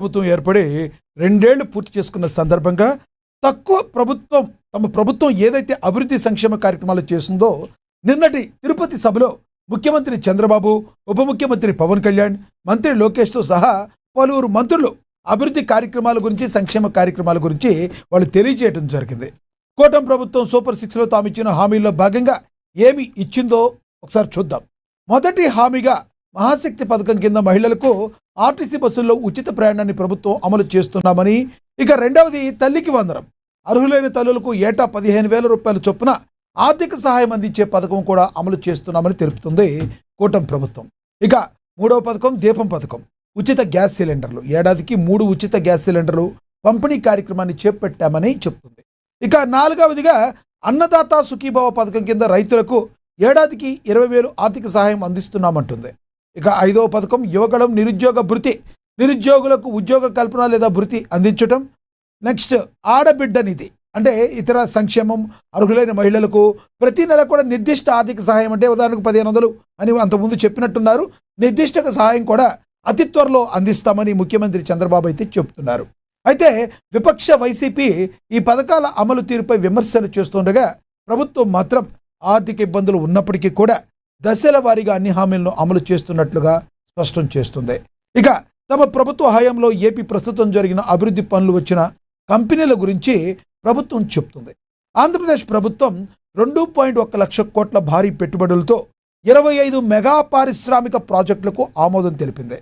ప్రభుత్వం ఏర్పడి 2 ఏళ్లు పూర్తి చేసుకున్న సందర్భంగా తమ ప్రభుత్వం ఏదైతే అభివృద్ధి సంక్షేమ కార్యక్రమాలు చేసిందో నిన్నటి తిరుపతి సభలో ముఖ్యమంత్రి చంద్రబాబు, ఉప ముఖ్యమంత్రి పవన్ కళ్యాణ్, మంత్రి లోకేష్తో సహా పలువురు మంత్రులు అభివృద్ధి కార్యక్రమాల గురించి, సంక్షేమ కార్యక్రమాల గురించి వాళ్ళు తెలియజేయడం జరిగింది. కూటమి ప్రభుత్వం సూపర్ 6లో తాము ఇచ్చిన హామీల్లో భాగంగా ఏమి ఇచ్చిందో ఒకసారి చూద్దాం. మొదటి హామీగా మహాశక్తి పథకం కింద మహిళలకు ఆర్టీసీ బస్సుల్లో ఉచిత ప్రయాణాన్ని ప్రభుత్వం అమలు చేస్తున్నామని, ఇక రెండవది తల్లికి వందనం. అర్హులైన తల్లులకు ఏటా 15,000 రూపాయల చొప్పున ఆర్థిక సహాయం అందించే పథకం కూడా అమలు చేస్తున్నామని తెలుపుతుంది కూటమి ప్రభుత్వం. ఇక మూడవ పథకం దీపం పథకం, ఉచిత గ్యాస్ సిలిండర్లు, ఏడాదికి 3 ఉచిత గ్యాస్ సిలిండర్లు పంపిణీ కార్యక్రమాన్ని చేపట్టామని చెప్తుంది. ఇక నాలుగవదిగా అన్నదాత సుఖీభవ పథకం కింద రైతులకు ఏడాదికి 20,000 ఆర్థిక సహాయం అందిస్తున్నామంటుంది. ఇక ఐదవ పథకం యువగళం నిరుద్యోగ భృతి, నిరుద్యోగులకు ఉద్యోగ కల్పన లేదా భృతి అందించటం. నెక్స్ట్ ఆడబిడ్డ నిధి, అంటే ఇతర సంక్షేమం, అర్హులైన మహిళలకు ప్రతి నెల కూడా నిర్దిష్ట ఆర్థిక సహాయం, అంటే ఉదాహరణకు 1,500 అని అంతకుముందు చెప్పినట్టున్నారు. నిర్దిష్ట సహాయం కూడా అతి త్వరలో అందిస్తామని ముఖ్యమంత్రి చంద్రబాబు అయితే చెప్తున్నారు. అయితే విపక్ష వైసీపీ ఈ పథకాల అమలు తీరుపై విమర్శలు చేస్తుండగా ప్రభుత్వం మాత్రం ఆర్థిక ఇబ్బందులు ఉన్నప్పటికీ కూడా దశల వారీగా అన్ని హామీలను అమలు చేస్తున్నట్లుగా స్పష్టం చేస్తుంది. ఇక తమ ప్రభుత్వ హయాంలో ఏపీ ప్రస్తుతం జరిగిన అభివృద్ధి పనులు వచ్చిన కంపెనీల గురించి ప్రభుత్వం చెప్తుంది. ఆంధ్రప్రదేశ్ ప్రభుత్వం 2.1 లక్ష కోట్ల భారీ పెట్టుబడులతో 25 మెగా పారిశ్రామిక ప్రాజెక్టులకు ఆమోదం తెలిపింది.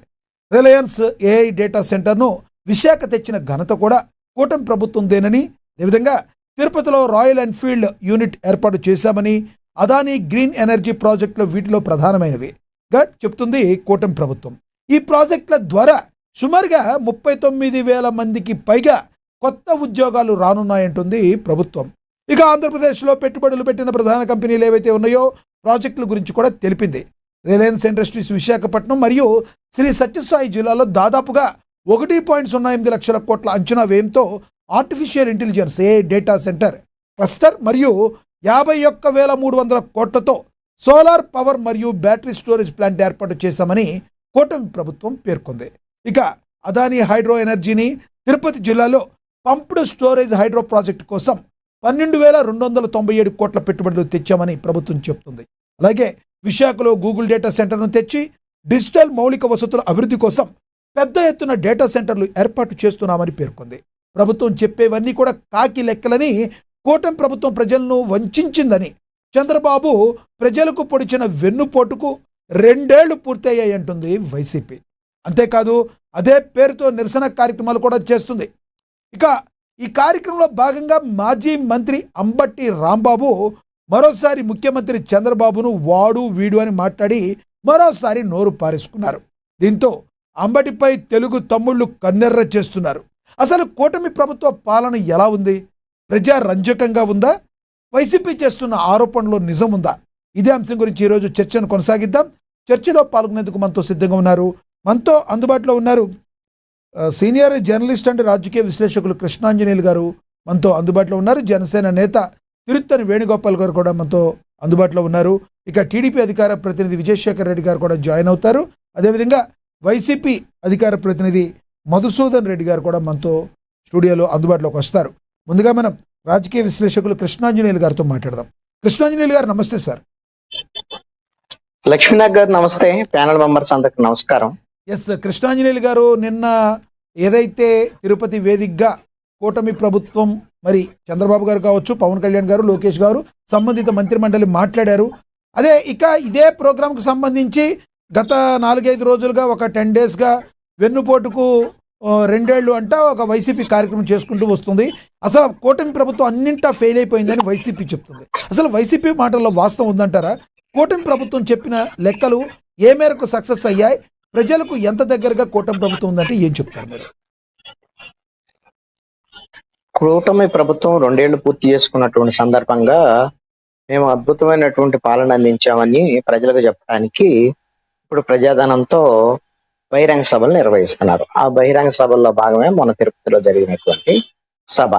రిలయన్స్ ఏఐ డేటా సెంటర్ను విశాఖ తెచ్చిన ఘనత కూడా కూటమి ప్రభుత్వందేనని, అదేవిధంగా తిరుపతిలో రాయల్ ఎన్ఫీల్డ్ యూనిట్ ఏర్పాటు చేశామని, అదానీ గ్రీన్ ఎనర్జీ ప్రాజెక్టులు వీటిలో ప్రధానమైనవిగా చెప్తుంది కూటమి ప్రభుత్వం. ఈ ప్రాజెక్టుల ద్వారా సుమారుగా 39,000 మందికి పైగా కొత్త ఉద్యోగాలు రానున్నాయంటుంది ప్రభుత్వం. ఇక ఆంధ్రప్రదేశ్లో పెట్టుబడులు పెట్టిన ప్రధాన కంపెనీలు ఏవైతే ఉన్నాయో ప్రాజెక్టుల గురించి కూడా తెలిపింది. రిలయన్స్ ఇండస్ట్రీస్ విశాఖపట్నం మరియు శ్రీ సత్యసాయి జిల్లాలో దాదాపుగా 1.08 లక్షల కోట్ల అంచనా వ్యయంతో artificial intelligence AI data centre cluster మరియు 51,300 కోట్లతో సోలార్ పవర్ మరియు బ్యాటరీ స్టోరేజ్ ప్లాంట్ ఏర్పాటు చేశామని కూటమి ప్రభుత్వం పేర్కొంది. ఇక అదానీ హైడ్రో ఎనర్జీని తిరుపతి జిల్లాలో పంప్డ్ స్టోరేజ్ హైడ్రో ప్రాజెక్టు కోసం 12,297 కోట్ల పెట్టుబడులు తెచ్చామని ప్రభుత్వం చెప్తుంది. అలాగే విశాఖలో గూగుల్ డేటా సెంటర్ను తెచ్చి డిజిటల్ మౌలిక వసతుల అభివృద్ధి కోసం పెద్ద ఎత్తున డేటా సెంటర్లు ఏర్పాటు చేస్తున్నామని పేర్కొంది. ప్రభుత్వం చెప్పేవన్నీ కూడా కాకి లెక్కలని, కూటమి ప్రభుత్వం ప్రజలను వంచిందని, చంద్రబాబు ప్రజలకు పొడిచిన వెన్నుపోటుకు 2 ఏళ్లు పూర్తయ్యాయి అంటుంది వైసీపీ. అంతేకాదు అదే పేరుతో నిరసన కార్యక్రమాలు కూడా చేస్తుంది. ఇక ఈ కార్యక్రమంలో భాగంగా మాజీ మంత్రి అంబటి రాంబాబు మరోసారి ముఖ్యమంత్రి చంద్రబాబును వాడు వీడు అని మాట్లాడి మరోసారి నోరు పారేసుకున్నారు. దీంతో అంబటిపై తెలుగు తమ్ముళ్ళు కన్నెర్ర చేస్తున్నారు. అసలు కూటమి ప్రభుత్వ పాలన ఎలా ఉంది? ప్రజారంజకంగా ఉందా? వైసీపీ చేస్తున్న ఆరోపణలో నిజం ఉందా? ఇదే అంశం గురించి ఈరోజు చర్చను కొనసాగిద్దాం. చర్చలో పాల్గొనేందుకు మనతో సిద్ధంగా ఉన్నారు, మనతో అందుబాటులో ఉన్నారు సీనియర్ జర్నలిస్ట్ అండ్ రాజకీయ విశ్లేషకులు కృష్ణాంజనేయులు గారు మనతో అందుబాటులో ఉన్నారు. జనసేన నేత తిరుత్తని వేణుగోపాల్ గారు కూడా మనతో అందుబాటులో ఉన్నారు. ఇక టీడీపీ అధికార ప్రతినిధి విజయశేఖర్ రెడ్డి గారు కూడా జాయిన్ అవుతారు. అదేవిధంగా వైసీపీ అధికార ప్రతినిధి మధుసూదన్ రెడ్డి గారు కూడా మనతో స్టూడియోలో అందుబాటులోకి వస్తారు. ముందుగా మనం రాజకీయ విశ్లేషకులు కృష్ణాంజనేయులు గారితో మాట్లాడదాం. కృష్ణాంజనేయులు గారు నమస్తే సార్. లక్ష్మీనాథ్ గారు నమస్తే. ప్యానల్ మెంబర్స్ అందరికి నమస్కారం. ఎస్ కృష్ణాంజనేయులు గారు, నిన్న ఏదైతే తిరుపతి వేదికగా కూటమి ప్రభుత్వం, మరి చంద్రబాబు గారు కావచ్చు, పవన్ కళ్యాణ్ గారు, లోకేష్ గారు, సంబంధిత మంత్రిమండలి మాట్లాడారు. అదే ఇక ఇదే ప్రోగ్రాంకు సంబంధించి గత 4-5 రోజులుగా ఒక 10 డేస్గా వెన్నుపోటుకు 2 ఏళ్ళు అంట ఒక వైసీపీ కార్యక్రమం చేసుకుంటూ వస్తుంది. అసలు కూటమి ప్రభుత్వం అన్నింటా ఫెయిల్ అయిపోయిందని వైసీపీ చెప్తుంది. అసలు వైసీపీ మాటల్లో వాస్తవం ఉందంటారా? కూటమి ప్రభుత్వం చెప్పిన లెక్కలు ఏ మేరకు సక్సెస్ అయ్యాయి? ప్రజలకు ఎంత దగ్గరగా కూటమి ప్రభుత్వం ఉందంటే ఏం చెప్తారు మీరు? కూటమి ప్రభుత్వం 2 ఏళ్లు పూర్తి చేసుకున్నటువంటి సందర్భంగా మేము అద్భుతమైనటువంటి పాలన అందించామని ప్రజలకు చెప్పడానికి ఇప్పుడు ప్రజాధనంతో బహిరంగ సభలు నిర్వహిస్తున్నారు. ఆ బహిరంగ సభల్లో భాగమే మన తిరుపతిలో జరిగినటువంటి సభ.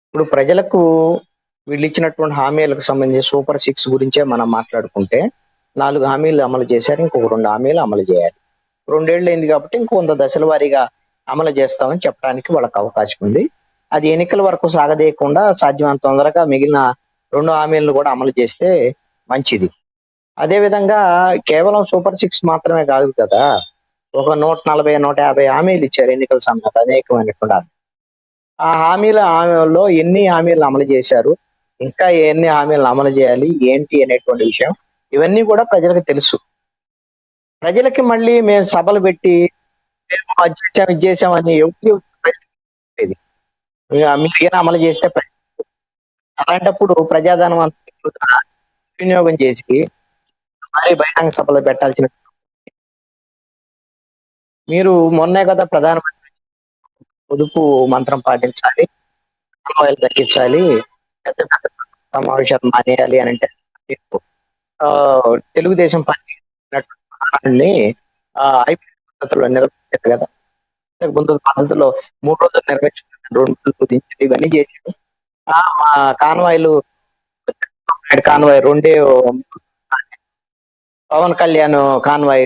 ఇప్పుడు ప్రజలకు వీళ్ళు ఇచ్చినటువంటి హామీలకు సంబంధించి సూపర్ 6 గురించే మనం మాట్లాడుకుంటే 4 హామీలు అమలు చేశారు, ఇంకొక 2 హామీలు అమలు చేయాలి. 2 ఏళ్ళు అయింది కాబట్టి ఇంకొంత దశల వారీగా అమలు చేస్తామని చెప్పడానికి వాళ్ళకి అవకాశం ఉంది. అది ఎన్నికల వరకు సాగదీయకుండా సాధ్యమైనంత తొందరగా మిగిలిన 2 హామీలను కూడా అమలు చేస్తే మంచిది. అదే విధంగా కేవలం సూపర్ 6 మాత్రమే కాదు కదా! ఒక 140, 150 హామీలు ఇచ్చారు ఎన్నికల సమయంలో అనేకమైనటువంటి ఆ హామీలలో ఎన్ని హామీలను అమలు చేశారు? ఇంకా ఎన్ని హామీలను అమలు చేయాలి? ఏంటి అనేటువంటి విషయం ఇవన్నీ కూడా ప్రజలకు తెలుసు. ప్రజలకి మళ్ళీ మేము సభలు పెట్టి మేము అది చేసాం, ఇది చేసామని ఎవరికి చెప్పేది. మీరేనా అమలు చేస్తే అలాంటప్పుడు ప్రజాధనం అంతా వినియోగం చేసి భారీ బహిరంగ సభలు పెట్టాల్సిన మీరు మొన్నే కదా ప్రధానమంత్రి పొదుపు మంత్రం పాటించాలి, ఆయిల్ తగ్గించాలి, పెద్ద పెద్ద సమావేశాలు మానేయాలి అని అంటే ఆ, తెలుగుదేశం పార్టీ మాట్లాడి ఐపీఎల్ పద్ధతిలో నిర్వహించారు కదా. ఇంతకు ముందు పద్ధతిలో 3 రోజులు నిర్వహించుకున్నారు, 2 రోజులు కుదించారు, ఇవన్నీ చేశారు. మా కాన్వాయ్లు కాన్వాయ్ రెండే పవన్ కళ్యాణ్ కాన్వాయ్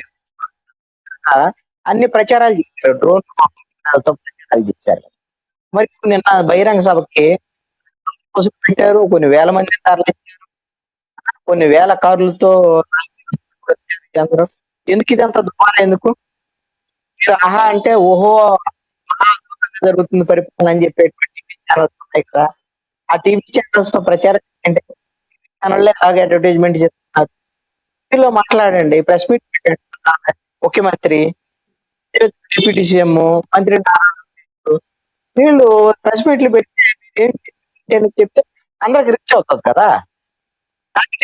అన్ని ప్రచారాలు చేశారు, డ్రోన్ ప్రచారాలు చేశారు. మరి నిన్న బహిరంగ సభకి కోసం పెట్టారు, కొన్ని వేల మంది తరలించారు, కొన్ని వేల కార్లతో అందరూ. ఎందుకు ఇదంతా దుమారం ఎందుకు? మీరు ఆహా అంటే ఓహో మహా అద్భుతంగా జరుగుతుంది పరిపాలన అని చెప్పేటువంటి టీవీ ఛానల్స్ ఉన్నాయి కదా. ఆ టీవీ ఛానల్స్ తో ప్రచారం అంటే ఛానల్ అలాగే అడ్వర్టైజ్మెంట్ చేస్తున్నారు. టీవీలో మాట్లాడండి, ప్రెస్ మీట్ పెట్టండి. ముఖ్యమంత్రి, డిప్యూటీ సీఎం, మంత్రి నారా వీళ్ళు ప్రెస్ మీట్లు పెట్టి ఏంటి అని చెప్తే అందరికి రీచ్ అవుతుంది కదా.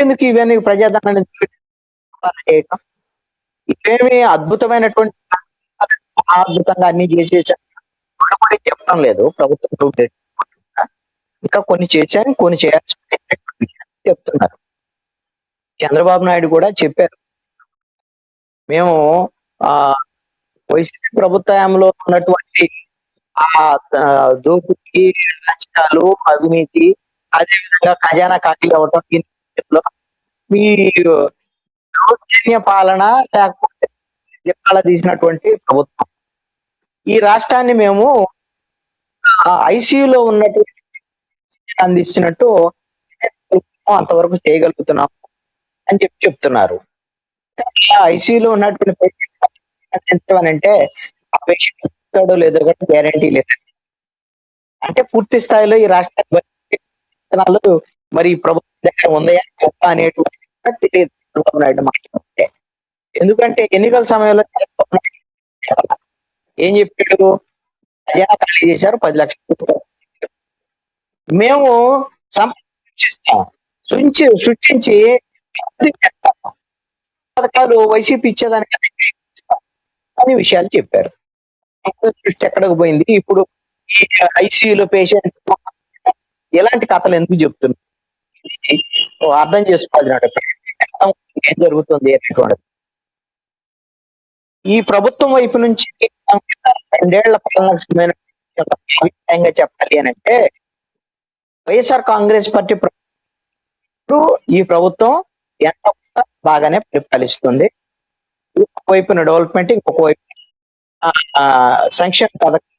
ఎందుకు ఇవన్నీ ప్రజాధనాన్ని చేయటం? ఇవేమి అద్భుతమైనటువంటి అద్భుతంగా అన్ని చేసేసారు కూడా చెప్పడం లేదు ప్రభుత్వం. ఇంకా కొన్ని చేశాను, కొన్ని చేయాల్సి చెప్తున్నారు. చంద్రబాబు నాయుడు కూడా చెప్పారు, మేము ఆ వైసీపీ ప్రభుత్వంలో ఉన్నటువంటి ఆ దోపిడీ, రాజకీయాలు, అవినీతి, అదేవిధంగా ఖజానా ఖాళీ అవ్వటం, ఈ నేపథ్యంలో మీ దౌర్జన్య పాలన లేకపోతే దివాళా తీసినటువంటి ప్రభుత్వం ఈ రాష్ట్రాన్ని మేము ఐసీయూలో ఉన్నటువంటి అందిస్తున్నట్టు అంతవరకు చేయగలుగుతున్నాం అని చెప్తున్నారు. ఐసీయూలో ఉన్నటువంటి పేషెంట్ అంటే ఆ పేషెంట్ ఇస్తాడో లేదో కూడా గ్యారంటీ లేదు. అంటే పూర్తి స్థాయిలో ఈ రాష్ట్ర విత్తనాలు మరి ప్రభుత్వం దగ్గర ఉన్నాయా అనేటువంటి తెలియదు చంద్రబాబు నాయుడు మాట్లాడితే. ఎందుకంటే ఎన్నికల సమయంలో ఏం చెప్పాడు? ఖజానా ఖాళీ చేశారు, 10 లక్షలు మేము సృష్టిస్తాం, సృష్టించి పథకాలు వైసీపీ ఇచ్చేదానికి అనే విషయాలు చెప్పారు. సృష్టి ఎక్కడికి పోయింది? ఇప్పుడు ఈ ఐసీయూలో పేషెంట్ ఎలాంటి కథలు ఎందుకు చెప్తున్నారు? అర్థం చేసుకోవాలి, ఏం జరుగుతుంది అనేటువంటిది. ఈ ప్రభుత్వం వైపు నుంచి 2 ఏళ్ల పాలనకు అభిప్రాయంగా చెప్పాలి అని అంటే వైఎస్ఆర్ కాంగ్రెస్ పార్టీ ఈ ప్రభుత్వం ఎంత బాగానే పరిపాలిస్తుంది. ఇంకొక వైపున డెవలప్మెంట్, ఇంకొక వైపు సంక్షేమ పథకం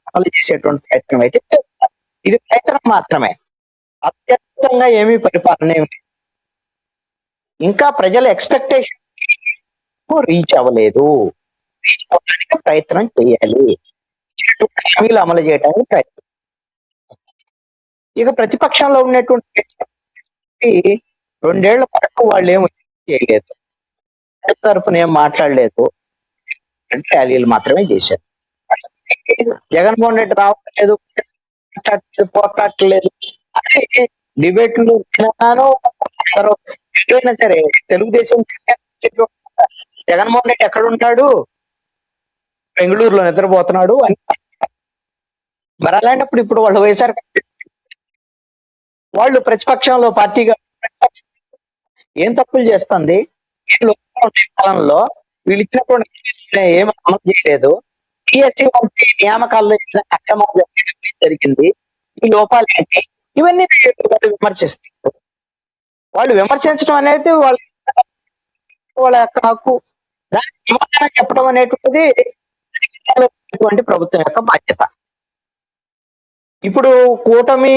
అమలు చేసేటువంటి ప్రయత్నం అయితే ఇది ప్రయత్నం మాత్రమే, అత్యధికంగా ఏమీ పరిపాలన ఏమి ఇంకా ప్రజల ఎక్స్పెక్టేషన్ రీచ్ అవ్వలేదు. రీచ్ అవ్వడానికి ప్రయత్నం చేయాలి, హామీలు అమలు చేయడానికి ప్రయత్నం. ఇక ప్రతిపక్షంలో ఉన్నటువంటి 2 ఏళ్ల పాటు వాళ్ళు ఏమి చేయలేదు, తరపున ఏం మాట్లాడలేదు, ర్యాలీలు మాత్రమే చేశారు. జగన్మోహన్ రెడ్డి రావట్లేదు, పోట్లాడలేదు అని డిబేట్లు అందరూ ఎక్కడైనా సరే తెలుగుదేశం జగన్మోహన్ రెడ్డి ఎక్కడ ఉంటాడు, బెంగళూరులో నిద్రపోతున్నాడు అని. మరి అలాంటప్పుడు ఇప్పుడు వాళ్ళు వైఎస్ఆర్ వాళ్ళు ప్రతిపక్షంలో పార్టీగా ఏం తప్పులు చేస్తుంది? కాలంలో వీళ్ళు ఇచ్చినటువంటి ఏం అమలు చేయలేదు. టిఎస్సీ వంటి నియామకాల్లో అక్రమాలు జరిగింది, ఈ లోపాలు ఏంటి? ఇవన్నీ విమర్శిస్తారు. వాళ్ళు విమర్శించడం అనేది వాళ్ళ యొక్క హక్కు. దానికి సమాధానం చెప్పడం అనేటువంటిది ఇటువంటి ప్రభుత్వం యొక్క బాధ్యత. ఇప్పుడు కూటమి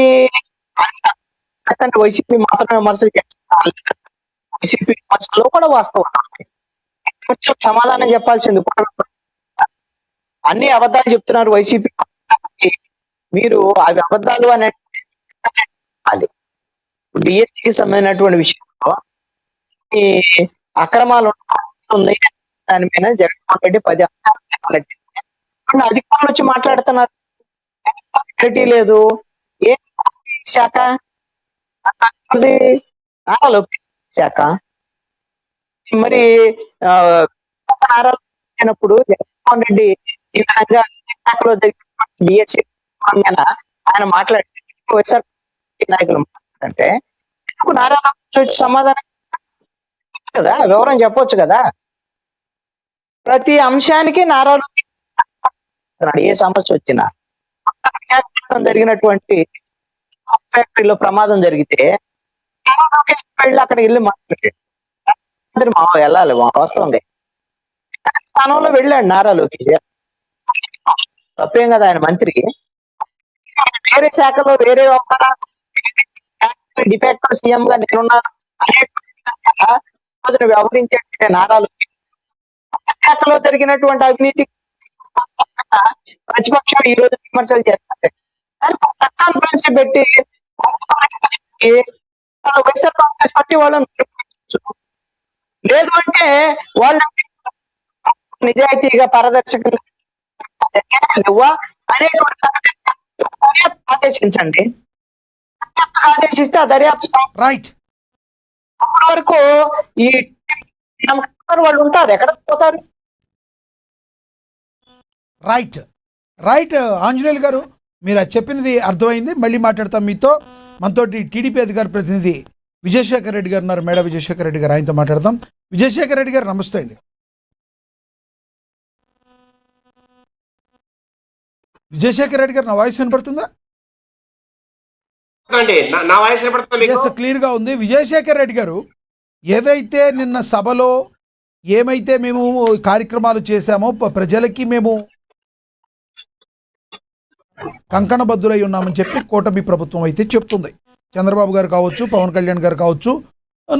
వైసీపీ మాత్రమే విమర్శలు చేస్తారు. వైసీపీ విమర్శల్లో కూడా వాస్తవం ఉన్నాయి. కొంచెం సమాధానం చెప్పాల్సింది కూటమి ప్రభుత్వం. అన్ని అబద్ధాలు చెప్తున్నారు వైసీపీ. మీరు అవి అబద్ధాలు అనే డిఎస్సికి సంబంధించినటువంటి విషయంలో ఈ అక్రమాలు ఉన్నాయి దాని మీద జగన్మోహన్ రెడ్డి 10 అంశాలు అధికారులు వచ్చి మాట్లాడుతున్నారు. క్లారిటీ లేదు. ఏ శాఖ అది? నారా లోకేష్ శాఖ. మరి నారా అయినప్పుడు జగన్మోహన్ రెడ్డి ఈ విధంగా శాఖలో డిఎస్సి ఆయన మాట్లాడితే వైఎస్ఆర్ నాయకులు మాట్లాడుతుంటే ఎందుకు నారా లోకేష్ వచ్చి సమాధానం కదా, వివరం చెప్పొచ్చు కదా. ప్రతి అంశానికి నారా లోకేష్ ఏ సమస్య వచ్చినా జరిగినటువంటి ఫ్యాక్టరీలో ప్రమాదం జరిగితే నారా లోకేష్ వెళ్ళి అక్కడ వెళ్ళి మాట్లాడాడు. వెళ్ళాలి వాస్తవంగా స్థానంలో వెళ్ళాడు నారా లోకేష్. తప్పేం కదా, ఆయన మంత్రి. వేరే శాఖలో వేరే డిఫాక్టో సీఎం గా నేనున్నాను అనేటువంటి వ్యవహరించే నారా లోకేష్ శాఖలో జరిగినటువంటి అవినీతి ప్రతిపక్షం ఈ రోజు విమర్శలు చేస్తారు. కాన్ఫరెన్స్ పెట్టి వైఎస్ఆర్ కాంగ్రెస్ పార్టీ వాళ్ళని లేదు అంటే వాళ్ళు నిజాయితీగా పారదర్శకంగా అనేటువంటి ఆదేశించండి. ఆదేశిస్తే ఆ దర్యాప్తు రైట్ అప్పటి వరకు ఈ వాళ్ళు ఉంటారు, ఎక్కడ పోతారు? రైట్ రైట్ ఆంజనేయులు గారు, మీరు అది చెప్పినది అర్థమైంది. మళ్ళీ మాట్లాడతాం మీతో. మనతోటి టీడీపీ అధికార ప్రతినిధి విజయశేఖర్ రెడ్డి గారు ఉన్నారు. మేడ విజయశేఖర్ రెడ్డి గారు, ఆయనతో మాట్లాడదాం. విజయశేఖర్ రెడ్డి గారు నమస్తే అండి. విజయశేఖర్ రెడ్డి గారు, నా వాయిస్ వినపడుతుందా? క్లియర్ గా ఉంది. విజయశేఖర్ రెడ్డి గారు, ఏదైతే నిన్న సభలో ఏమైతే మేము కార్యక్రమాలు చేశామో ప్రజలకి మేము కంకణబద్దులై ఉన్నామని చెప్పి కూటమి ప్రభుత్వం అయితే చెప్తుంది. చంద్రబాబు గారు కావచ్చు, పవన్ కళ్యాణ్ గారు కావచ్చు,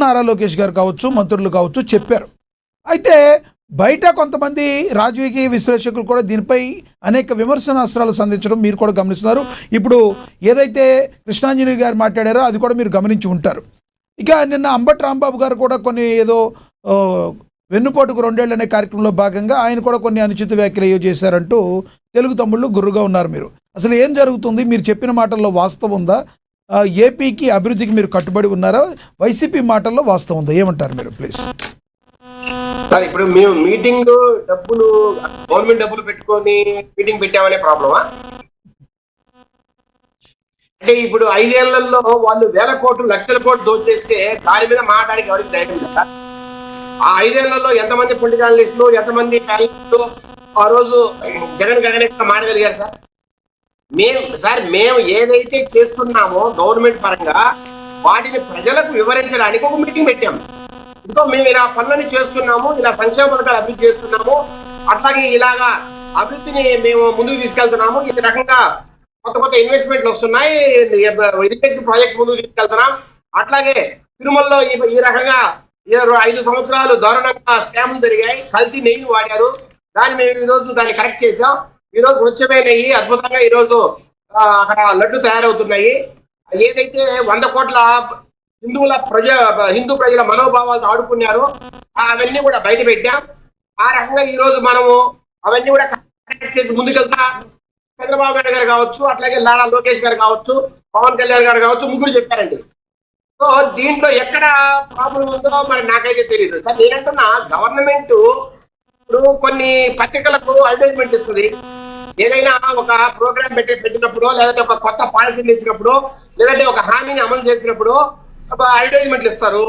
నారా లోకేష్ గారు కావచ్చు, మంత్రులు కావచ్చు చెప్పారు. అయితే బయట కొంతమంది రాజకీయ విశ్లేషకులు కూడా దీనిపై అనేక విమర్శనాస్త్రాలు సంధించడం మీరు కూడా గమనిస్తున్నారు. ఇప్పుడు ఏదైతే కృష్ణాంజనేయ గారు మాట్లాడారో అది కూడా మీరు గమనించి ఉంటారు. ఇక నిన్న అంబటి రాంబాబు గారు కూడా కొన్ని ఏదో వెన్నుపోటుకు 2 ఏళ్ళు అనే కార్యక్రమంలో భాగంగా ఆయన కూడా కొన్ని అనుచిత వ్యాఖ్యలు చేశారంటూ తెలుగు తమ్ముళ్ళు గుర్రుగా ఉన్నారు. మీరు అసలు ఏం జరుగుతుంది? మీరు చెప్పిన మాటల్లో వాస్తవం ఉందా? ఏపీకి అభివృద్ధికి మీరు కట్టుబడి ఉన్నారా? వైసీపీ మాటల్లో వాస్తవం ఉందా? ఏమంటారు మీరు ప్లీజ్? సార్, ఇప్పుడు మేము మీటింగ్ డబ్బులు గవర్నమెంట్ డబ్బులు పెట్టుకొని మీటింగ్ పెట్టామనే ప్రాబ్లమా? అంటే ఇప్పుడు 5 ఏళ్లలో వాళ్ళు 1000 కోట్లు 1,00,000 కోట్లు దోచేస్తే దాని మీద మాట్లాడికి ఎవరికి ధైర్యం లేదా? ఆ 5 ఏళ్లలో ఎంతమంది పొలిటికల్ అనలిస్టులు, ఎంతమంది ప్యానలిస్టులు ఆ రోజు జగన్ మాట్లాడగలిగారు సార్? మేము ఏదైతే చేస్తున్నామో గవర్నమెంట్ పరంగా వాటిని ప్రజలకు వివరించడానికి ఒక మీటింగ్ పెట్టాము. ఇంకో మేము ఇలా పనులని చేస్తున్నాము, ఇలా సంక్షేమ పథకాలు అభివృద్ధి చేస్తున్నాము, అట్లాగే ఇలాగా అభివృద్ధిని మేము ముందుకు తీసుకెళ్తున్నాము, ఈ రకంగా కొత్త ఇన్వెస్ట్మెంట్లు వస్తున్నాయి, ఇరిగేషన్ ప్రాజెక్ట్స్ ముందుకు తీసుకెళ్తున్నాం, అట్లాగే తిరుమలలో ఈ రకంగా 5 సంవత్సరాలు దారుణంగా స్కామ్లు జరిగాయి, కల్తీ నెయ్యి వాడారు, దాన్ని మేము ఈరోజు దాన్ని కరెక్ట్ చేసాం. ఈ రోజు స్వచ్ఛమైన నెయ్యి అద్భుతంగా ఈరోజు అక్కడ లడ్డు తయారవుతున్నాయి. ఏదైతే 100 కోట్ల హిందూ ప్రజల మనోభావాలతో ఆడుకున్నారు అవన్నీ కూడా బయట పెట్టాం. ఆ రకంగా ఈ రోజు మనము అవన్నీ కూడా కరెక్ట్ చేసి ముందుకెళ్తా. చంద్రబాబు నాయుడు గారు కావచ్చు, అట్లాగే నారా లోకేష్ గారు కావచ్చు, పవన్ కళ్యాణ్ గారు కావచ్చు, ముగ్గురు చెప్పారండి. సో దీంట్లో ఎక్కడ ప్రాబ్లం ఉందో మరి నాకైతే తెలియదు సార్. నేనంటున్నా గవర్నమెంట్ ఇప్పుడు కొన్ని పత్రికలకు అడ్వర్టైజ్మెంట్ ఇస్తుంది. ఏదైనా ఒక ప్రోగ్రామ్ పెట్టినప్పుడు, లేదంటే ఒక కొత్త పాలసీలు ఇచ్చినప్పుడు, లేదంటే ఒక హామీని అమలు చేసినప్పుడు అడ్వర్టైజ్మెంట్లు ఇస్తారు.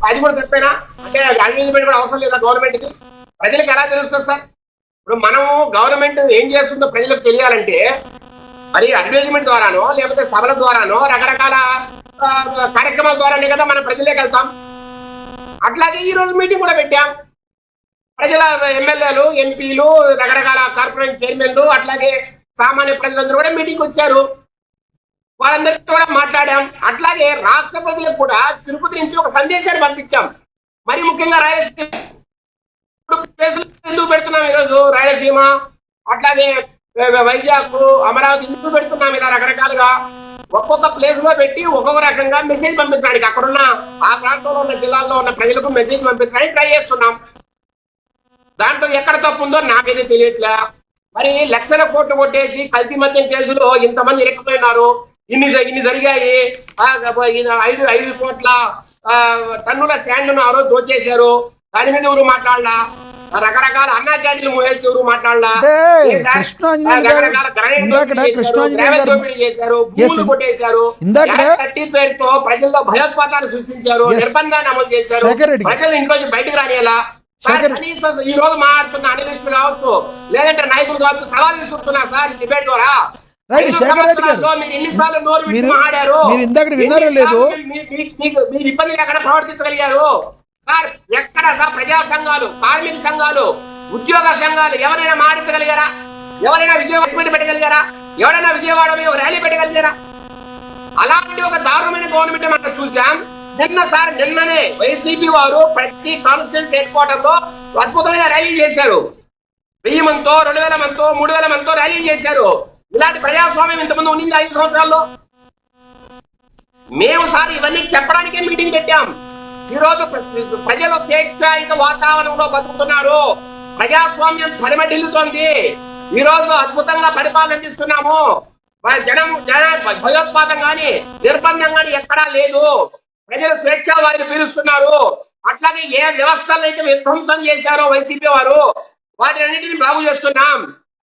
అది కూడా తప్పేనా? అంటే అడ్వర్టైజ్మెంట్ కూడా అవసరం లేదా గవర్నమెంట్ కి? ప్రజలకు ఎలా తెలుస్తుంది సార్? ఇప్పుడు మనము గవర్నమెంట్ ఏం చేస్తుందో ప్రజలకు తెలియాలంటే మరి అడ్వర్టైజ్మెంట్ ద్వారానో, లేకపోతే సభల ద్వారానో, రకరకాల కార్యక్రమాల ద్వారానే కదా మనం ప్రజలకు వెళ్తాం. అట్లాగే ఈ రోజు మీటింగ్ కూడా పెట్టాం. ప్రజల ఎమ్మెల్యేలు, ఎంపీలు, రకరకాల కార్పొరేషన్ చైర్మన్లు, అట్లాగే సామాన్య ప్రజలందరూ కూడా మీటింగ్ వచ్చారు. వాళ్ళందరితో కూడా మాట్లాడాం. అట్లాగే రాష్ట్ర ప్రజలకు కూడా తిరుపతి నుంచి ఒక సందేశాన్ని పంపించాం. మరి ముఖ్యంగా రాయలసీమ ఎందుకు పెడుతున్నాం ఈరోజు, రాయలసీమ అట్లాగే వైజాగ్, అమరావతి ఎందుకు పెడుతున్నాం ఇలా రకరకాలుగా ఒక్కొక్క ప్లేస్ లో పెట్టి ఒక్కొక్క రకంగా మెసేజ్ పంపించడానికి, అక్కడున్న ఆ ప్రాంతంలో ఉన్న జిల్లాల్లో ఉన్న ప్రజలకు మెసేజ్ పంపించడానికి ట్రై చేస్తున్నాం. దాంట్లో ఎక్కడ తప్పు ఉందో నాకైతే తెలియట్లే. మరి లక్షల కోట్లు కొట్టేసి కల్తీ మద్యం కేసులో ఇంతమంది ఇరకపోయినారు, ఇన్ని జరిగాయి. 5 కోట్ల టన్నుల శాండ్ను ఆ రోజు దోచేశారు, దాని మీద ఎవరు మాట్లాడలా. రకరకాల అన్నా క్యాంటీన్లు మూసేసి ఎవరు మాట్లాడలా. చేశారు, భూములు కొట్టేశారు, పేరుతో ప్రజల్లో భయోత్పాతాలు సృష్టించారు, నిర్బంధాన్ని అమలు చేశారు, ప్రజలు ఇంట్లో బయటకు రానియాలా. కనీసం ఈ రోజు మాట్లాడుతున్న అనలిస్టులు కావచ్చు, లేదంటే నాయకులు కావచ్చు, సవాల్ విసురుతున్నా సార్ డిబేట్ ద్వారా. మీరు ఎన్నిసార్లు నోరు విడిచి మాట్లాడారు, మీరు ఇబ్బంది లేకుండా ప్రవర్తించగలిగారు సార్? ఎక్కడ సార్ ప్రజా సంఘాలు, కార్మిక సంఘాలు, ఉద్యోగ సంఘాలు ఎవరైనా మాట్లాడగలిగారా? ఎవరైనా విజయవాడ పెట్టగలిగారా? ఎవరైనా విజయవాడ ఒక ర్యాలీ పెట్టగలిగారా? అలాంటి ఒక దారుణమైన గవర్నమెంట్ మనం చూసాం. నిన్ననే వైసీపీ వారు ప్రతి కాన్స్టిట్యూన్సీ హెడ్ క్వార్టర్ లో అద్భుతమైన ర్యాలీ చేశారు. 1000 మందితో, 2000 మందితో, 3000 మందితో ర్యాలీ చేశారు. ఇలాంటి ప్రజాస్వామ్యం ఇంతమంది ఉండింది 5 సంవత్సరాల్లో? మేము సార్ ఇవన్నీ చెప్పడానికే మీటింగ్ పెట్టాం. ఈ రోజు ప్రజలు స్వేచ్ఛాయుత వాతావరణంలో బతుకుతున్నారు, ప్రజాస్వామ్యం పరిమళిల్లుతోంది. ఈ రోజు అద్భుతంగా పరిపాలన అందిస్తున్నాము. జన భయోత్పాతం గాని, నిర్బంధం గాని ఎక్కడా లేదు. ప్రజలు స్వేచ్ఛా వారిని పీలుస్తున్నారు. అట్లాగే ఏ వ్యవస్థలను అయితే విధ్వంసం చేశారో వైసీపీ వారు, వాటినన్నింటినీ బాగు చేస్తున్నాం.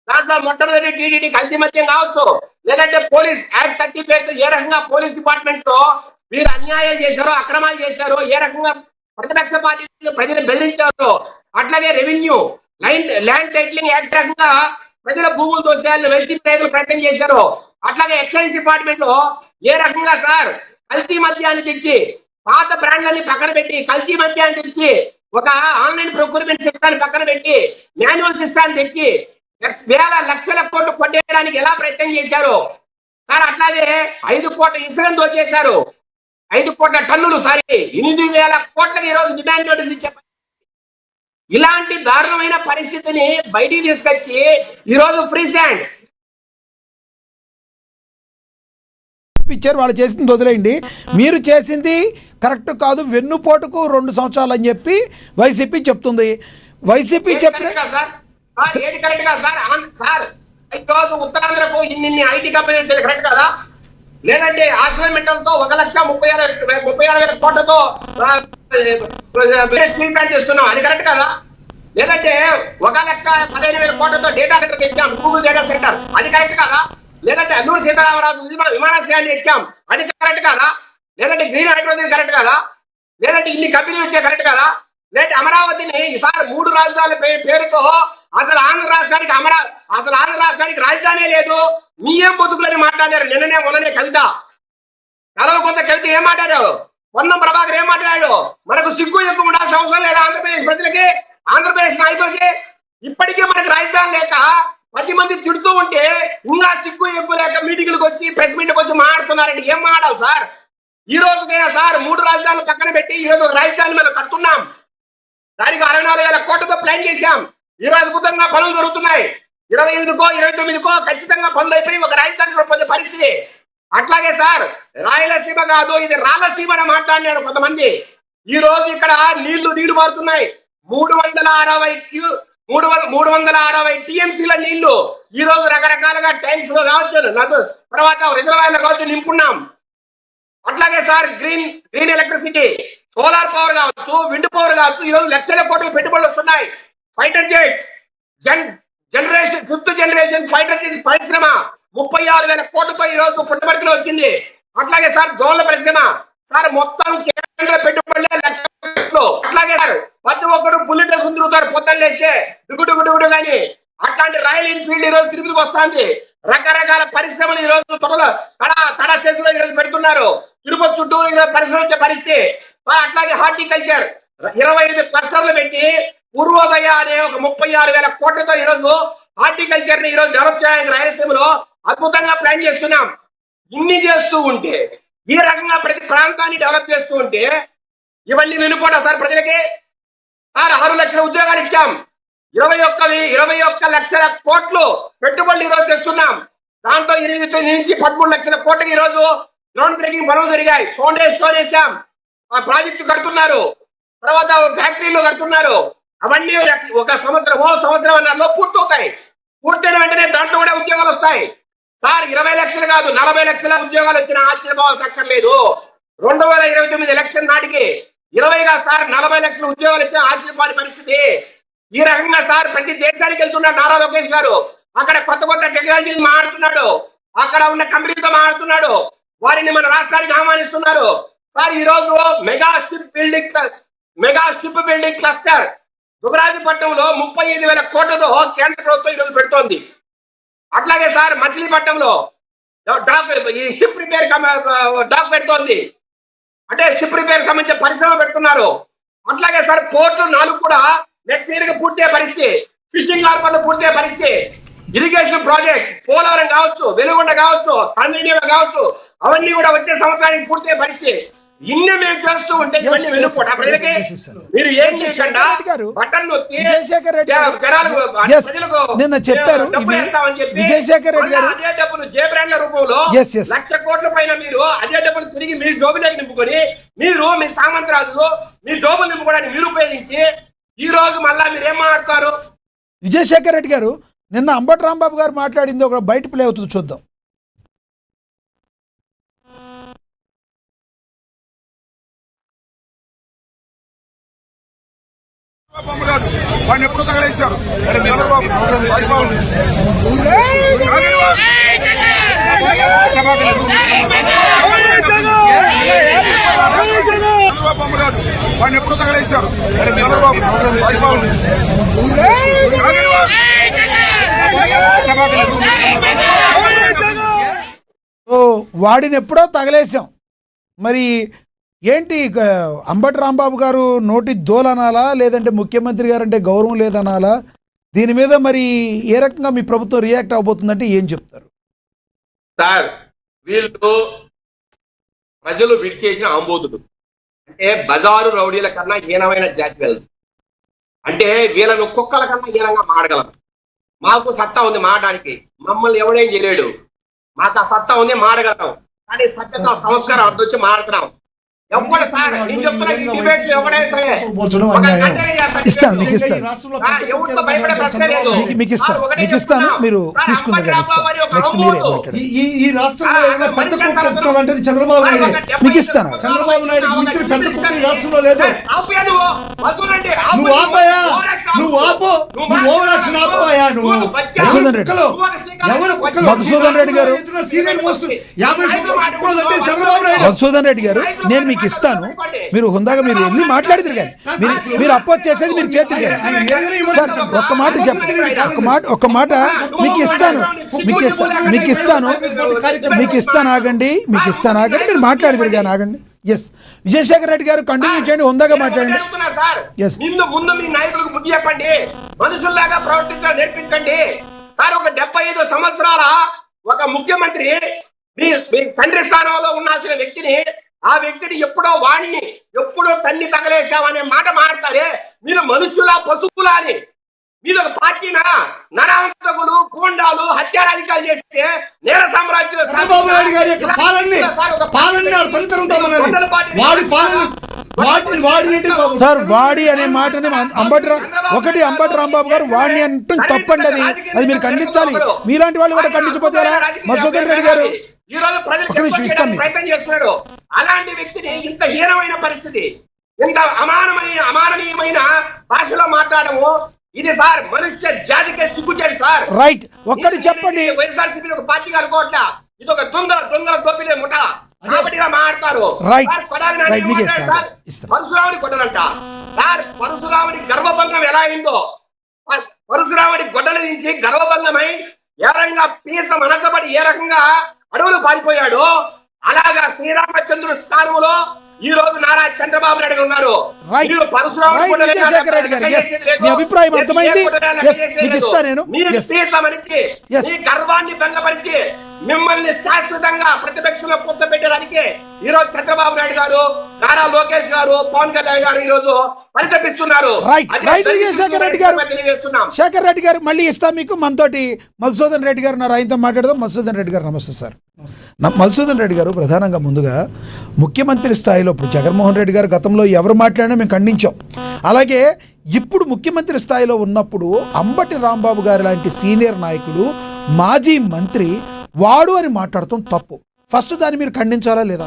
దాంట్లో మొట్టమొదటి టీడీడీ కల్తీ మద్యం కావచ్చు, లేదంటే పోలీస్ యాక్ట్ 30 పేరుతో ఏ రకంగా పోలీస్ డిపార్ట్మెంట్ తో వీరు అన్యాయాలు చేశారో, అక్రమాలు చేశారో, ఏ రకంగా ప్రతిపక్ష పార్టీలు ప్రజలు బెదిరించారో, అట్లాగే రెవెన్యూ ల్యాండ్ టైటిలింగ్ యాక్ట్ రకంగా ప్రజల భూములు దోసేయాలని వైసీపీ నాయకులు ప్రయత్నం చేశారు. అట్లాగే ఎక్సైజ్ డిపార్ట్మెంట్ లో ఏ రకంగా సార్ కల్తీ మద్యాన్ని తెచ్చి, పాత బ్రాండ్లని పక్కన పెట్టి కల్తీ మద్యాన్ని తెచ్చి, ఒక ఆన్లైన్ ప్రొక్యూర్మెంట్ సిస్టాన్ని పక్కన పెట్టి మాన్యువల్ సిస్టాన్ని తెచ్చి వేల లక్షల కోట్లు కొట్టేయడానికి ఎలా ప్రయత్నం చేశారు సార్? అట్లాగే 5 కోట్ల ఇసుకను దోచేశారు, 5 కోట్ల టన్నులు, సారీ 8,000 కోట్లకి ఈ రోజు డిమాండ్ నోటీసులు ఇచ్చారు. ఇలాంటి దారుణమైన పరిస్థితిని బయటికి తీసుకొచ్చి ఈ రోజు ఫ్రీ శాండ్ ఇచ్చారు. వాళ్ళు చేసింది వదిలేయండి, మీరు చేసింది కరెక్ట్ కాదు, వెన్నుపోటుకు 2 సంవత్సరాలు అని చెప్పి వైసీపీ చెప్తుంది. వైసీపీ చెప్పిన కరెక్ట్ గా సార్ ఈరోజు ఉత్తరాంధ్రకు ఇన్ని ఐటీ కంపెనీలు కరెక్ట్ కదా? లేదంటే ఆశ్రమెంటల్ తో 1,36,000 కోట్లతో స్టీల్ ప్లాంట్ చేస్తున్నాం, అది కరెక్ట్ కదా? లేదంటే 1,15,000 కోట్లతో డేటా సెంటర్ తెచ్చాం, గూగుల్ డేటా సెంటర్, అది కరెక్ట్ కదా? లేదంటే అల్లూరి సీతారామరాజు విమానాశ్రయాన్ని తెచ్చాం, అది కరెక్ట్ కదా? లేదంటే గ్రీన్ హైడ్రోజన్ కరెక్ట్ కదా? లేదంటే ఇన్ని కంపెనీలు వచ్చే కరెక్ట్ కదా? లేదంటే అమరావతిని ఈసారి 3 రాజధానుల పేరుతో అసలు ఆంధ్ర రాష్ట్రానికి రాజధానే లేదు, మీయేం బతుకులని మాట్లాడారు. మొన్ననే కవిత కొంత కవిత ఏం మాట్లాడారు, పొన్నం ప్రభాకర్ ఏం మాట్లాడాడు? మనకు సిగ్గు ఎక్కువ ఉండాల్సిన అవసరం లేదా ఆంధ్రప్రదేశ్ ప్రజలకి, ఆంధ్రప్రదేశ్ నాయకులకి? ఇప్పటికే మనకి రాజధాని లేక 10 మంది తిడుతూ ఉంటే ఇంకా సిగ్గు ఎక్కువ లేక మీటింగ్లకు వచ్చి ప్రెస్ మీట్లకు వచ్చి మాట్లాడుతున్నారండి. ఏం మాట్లాడాలి సార్? ఈ రోజుకైనా సార్ 3 రాజధానులు పక్కన పెట్టి ఈ రోజు ఒక రాజధాని మనం కట్టున్నాం, దానికి 64,000 కోట్లతో ప్లాన్ చేశాం. ఈ రోజు అద్భుతంగా పనులు జరుగుతున్నాయి. 28కో 29కో ఖచ్చితంగా పనులు అయిపోయి ఒక రాజధాని పొందే పరిస్థితి. అట్లాగే సార్ రాయలసీమ కాదు, ఇది రాయలసీమ అని మాట్లాడినాడు కొంతమంది. ఈ రోజు ఇక్కడ నీళ్లు మారుతున్నాయి. 360 టీఎంసీల నీళ్లు ఈ రోజు రకరకాలుగా ట్యాంక్స్ లో కావచ్చు, తర్వాత రిజర్వాయర్లో కావచ్చు నింపుకున్నాం. అట్లాగే sir green electricity, solar power కావచ్చు, విండ్ పవర్ కావచ్చు, ఈ రోజు లక్షల కోట్ల పెట్టుబడులు వస్తున్నాయి. Fighter jets, generation 5th generation fighter jets పరిశ్రమ 36,000 కోట్లతో ఈ రోజు పుట్టబడిలో వచ్చింది. అట్లాగే సార్ డ్రోన్ల పరిశ్రమ సార్ మొత్తం కేంద్ర పెట్టుబడులే లక్షలు. అట్లాగే సార్ ప్రతి ఒక్కరు బుల్లెట్ వేసుకుని తిరుగుతారు పొద్దున్న లేస్తే డుగుడు కానీ. అట్లాంటి రాయల్ ఎన్ఫీల్డ్ ఈ రోజు తిరుపతికి వస్తుంది. రకరకాల పరిశ్రమలు ఈ రోజు తడ స్టేజ్ లో ఈ రోజు పెడుతున్నారు. తిరుపతి చుట్టూ పరిశ్రమ వచ్చే పరిస్థితి. అట్లాగే హార్టికల్చర్ 25 క్లస్టర్లు పెట్టి పూర్వోదయ అనే ఒక 36,000 కోట్లతో ఈరోజు హార్టికల్చర్ ని ఈరోజు డెవలప్ చేయడానికి రాయలసీమలో అద్భుతంగా ప్లాన్ చేస్తున్నాం. ఇన్ని చేస్తూ ఉంటే, ఈ రకంగా ప్రతి ప్రాంతాన్ని డెవలప్ చేస్తూ ఉంటే ఇవన్నీ వినుకోట సార్ ప్రజలకి. సార్ 6 లక్షల ఉద్యోగాలు ఇచ్చాం, 21 లక్షల కోట్లు పెట్టుబడులు ఈరోజు తెస్తున్నాం. దాంట్లో 8 నుంచి 13 లక్షల కోట్లకి ఈరోజు గ్రౌండ్ బ్రేకింగ్ పనులు జరిగాయి. ఫౌండేషన్ వేసాం, ఆ ప్రాజెక్టు కడుతున్నారు, తర్వాత ఫ్యాక్టరీలు కడుతున్నారు. అవన్నీ ఒక సంవత్సరం అన్నలో పూర్తవుతాయి. పూర్తయిన వెంటనే దాంట్లో కూడా ఉద్యోగాలు వస్తాయి. సార్ 20 లక్షలు కాదు 40 లక్షల ఉద్యోగాలు వచ్చిన ఆశ్చర్యపోవాల్సిన అక్కర్లేదు. 2029 ఎలక్షన్ నాటికి 20గా సార్ 40 లక్షల ఉద్యోగాలు వచ్చిన ఆశ్చర్యపోని పరిస్థితి. ఈ రకంగా సార్ ప్రతి దేశానికి వెళ్తున్నాడు నారా లోకేష్ గారు. అక్కడ కొత్త టెక్నాలజీని మాట్లాడుతున్నాడు, అక్కడ ఉన్న కంపెనీలతో మాట్లాడుతున్నాడు, వారిని మన రాష్ట్రానికి ఆహ్వానిస్తున్నారు. సార్ ఈ రోజు మెగా షిప్ బిల్డింగ్ క్లస్టర్ దుగరాజపట్నంలో 35,000 కోట్లతో కేంద్ర ప్రభుత్వం ఈరోజు పెడుతోంది. అట్లాగే సార్ మచిలీపట్నంలో ఈ షిప్ రిపేర్ డాక్ పెడుతోంది, అంటే షిప్ రిపేర్ సంబంధించిన పరిశ్రమ పెడుతున్నారు. అట్లాగే సార్ పోర్టులు 4 కూడా నెక్స్ట్ ఇయర్ కి పూర్తయ్యే పరిస్థితి, ఫిషింగ్ హార్బర్లు పూర్తయ్యే పరిస్థితి, ఇరిగేషన్ ప్రాజెక్ట్స్ పోలవరం కావచ్చు, వెలుగొండ కావచ్చు, కందినీవ కావచ్చు, అవన్నీ కూడా వచ్చే సంవత్సరానికి పూర్తయ్యే పరిస్థితి. ఇన్ని మేము చేస్తూ ఉంటే ఇవన్నీ వెళ్ళిపోటా ప్రజలకి. మీరు ఏం చేయకుండా బటన్ నొక్కి నిన్న చెప్పారు విజయశేఖర్ రెడ్డి గారు అదే డబ్బులు జే బ్రాండ్ల రూపంలో 1,00,000 కోట్ల పైన మీరు అదే డబ్బులు తిరిగి మీరు జోబులోకి నింపుకొని మీరు మీ సామంతరాజులు మీ జోబులు నింపుకోవడానికి మీరు ఉపయోగించి ఈ రోజు మళ్ళా మీరు ఏం మాట్లాడతారు? విజయశేఖర్ రెడ్డి గారు నిన్న అంబటి రాంబాబు గారు మాట్లాడింది ఒక బయట ప్లే అవుతుంది, చూద్దాం. వాడిని ఎప్పుడు తగలేశారు చంద్రబాబు వాడిని ఎప్పుడు తగలేశారు చంద్రబాబు వాడిని ఎప్పుడో తగలేశాం. మరి ఏంటి అంబటి రాంబాబు గారు నోటి దోలనాలా, లేదంటే ముఖ్యమంత్రి గారు అంటే గౌరవం లేదనాలా? దీని మీద మరి ఏ రకంగా మీ ప్రభుత్వం రియాక్ట్ అవబోతుందంటే ఏం చెప్తారు? సార్ వీళ్ళు ప్రజలు విడిచేసిన ఆంబోతుడు, అంటే బజారు రౌడీల కన్నా హీనమైన జాతి వెళ్తుంది. అంటే వీళ్ళను కుక్కల కన్నా హీనంగా మాడగలరు. మాకు సత్తా ఉంది మాడడానికి, మమ్మల్ని ఎవడేం చేయలేడు. మాకు ఆ సత్తా ఉంది, మాడగలం. కానీ సత్యత సంస్కారం అర్థొచ్చి మాడుతున్నాం. ఎవరు సార్ నేను చెప్తున్నా, ఈ డిబేట్ లో ఎవడైనా సరే ఇస్తాను, మీకు ఇస్తాను, మీకు ఇస్తాను, మీరు తీసుకుంటారు కానీ నెక్స్ట్ మీరే మాట్లాడండి. ఈ రాష్ట్రంలో పెద్ద కుక్క అంటే చంద్రబాబు నాయుడు. మీకు ఇస్తాను. చంద్రబాబు నాయుడు మించిన పెద్ద కుక్క ఈ రాష్ట్రంలో లేదు. నువ్వు ఆపాయా, నువ్వు ఆపు, నువ్వు ఓవర్ యాక్షన్ ఆపాయా నువ్వు. మధుసూదన్ రెడ్డి, ఎవరు మధుసూదన్ రెడ్డి గారు, సీనియర్ మోస్ట్ 50 చంద్రబాబు నాయుడు. మధుసూదన్ రెడ్డి గారు, నేను మీకు ఇస్తాను, మీరు హుందాగా మీరు వెళ్ళి మాట్లాడిద్దరు కానీ మీరు అపోజ్ చేసేది మీరు చేతులు కానీ. సార్ ఒక్క మాట చెప్పండి, ఒక్క మాట మీకు ఇస్తాను, ఆగండి, మీరు మాట్లాడిద్దరు కానీ ఆగండి. ఎస్ విజయశేఖర్ రెడ్డి గారు కంటిన్యూ చేయండి, హుందాగా మాట్లాడండి. ముందు మీ నాయకులకు బుద్ధి చెప్పండి, మనుషుల్లాగా ప్రవర్తించడం నేర్పించండి. సార్ ఒక 75 సంవత్సరాల ఒక ముఖ్యమంత్రి మీ తండ్రి స్థానంలో ఉండాల్సిన వ్యక్తిని, ఆ వ్యక్తిని ఎప్పుడో తన్ని తగలేసామనే మాట మాట్లాడతారే మీరు. మనుషుల పశువులా అని మీరు ఒక పార్టీనా? నరాంతకులు, గూండాలు, హత్య రాజకీయాలు చేస్తే నేర సామ్రాజ్యం చంద్రబాబు నాయుడు గారి యొక్క సార్ వాడి అనే మాటని అంబటి రాంబాబు గారు వాడిని అంటే తప్పండి, అది మీరు ఖండించాలి. మీలాంటి వాళ్ళు కూడా ఖండించపోతారా? మధుసూదన్ రెడ్డి గారు ఈ రోజు ప్రజలు ప్రయత్నం చేస్తున్నాడు. అలాంటి వ్యక్తిని ఇంత హీనమైన పరిస్థితి, ఇంత అమాననీయమైన భాషలో మాట్లాడము, ఇది సార్ మనుష్య జాతికే సిగ్గుచేడు సార్. రైట్, ఒక్కటి చెప్పండి. వైఎస్ఆర్సీపీ ఒక పార్టీగా అనుకోవట్లా, ఇది ఒక దొంగల దోపిడే ముఠ కాబట్టి మాట్లాడతారు. పరశురాముని గొడ్డలంట సార్. పరశురాముని గర్భభంగం ఎలా అయిందో, పరశురాముని గొడ్డల నుంచి గర్భభంగమై ఏ రకంగా పీచ మనచబడి ఏ రకంగా అడవులు పారిపోయాడు, అలాగా శ్రీరామచంద్రుడి స్థానంలో ఈ రోజు నారా చంద్రబాబు నాయుడు గారు ఉన్నారు. Right. మీరు పరశురాముడి Right, గుండెల మీద విజయశేఖర్ రెడ్డి గారు. లెక్క Yes. చేసేది లేదు. మీ అభిప్రాయం ఏ అర్థమైంది. గుండెల లెక్క Yes, చేసేది మీకు లేదు. ఇస్తా నేను. మీరు Yes. పీల్చమనిచ్చి, Yes. మీ గర్వాన్ని భంగపరిచి మిమ్మల్ని శాశ్వతంగా ప్రతిపక్షంలో కూర్చోబెట్టడానికి ఈ రోజు చంద్రబాబు నాయుడు గారు, నారా లోకేష్ గారు, పవన్ కళ్యాణ్ గారు ఈ రోజు పరితపిస్తున్నారు. రైట్ రైట్ విజయశేఖర్ రెడ్డి గారు. తెలియజేస్తున్నాం. శేఖర్ రెడ్డి గారు మళ్ళీ ఇస్తాం మీకు. మనతోటి మధుసూదన్ రెడ్డి గారు ఉన్నారు, ఆయనతో మాట్లాడదాం. మధుసూదన్ రెడ్డి గారు నమస్తే సార్. మధుసూదన్ రెడ్డి గారు, ప్రధానంగా ముందుగా ముఖ్యమంత్రి స్థాయిలో ఇప్పుడు జగన్మోహన్ రెడ్డి గారు గతంలో ఎవరు మాట్లాడినా మేము ఖండించాం. అలాగే ఇప్పుడు ముఖ్యమంత్రి స్థాయిలో ఉన్నప్పుడు అంబటి రాంబాబు గారు లాంటి సీనియర్ నాయకుడు, మాజీ మంత్రి వాడు అని మాట్లాడటం తప్పు. ఫస్ట్ దాన్ని మీరు ఖండించాలా లేదా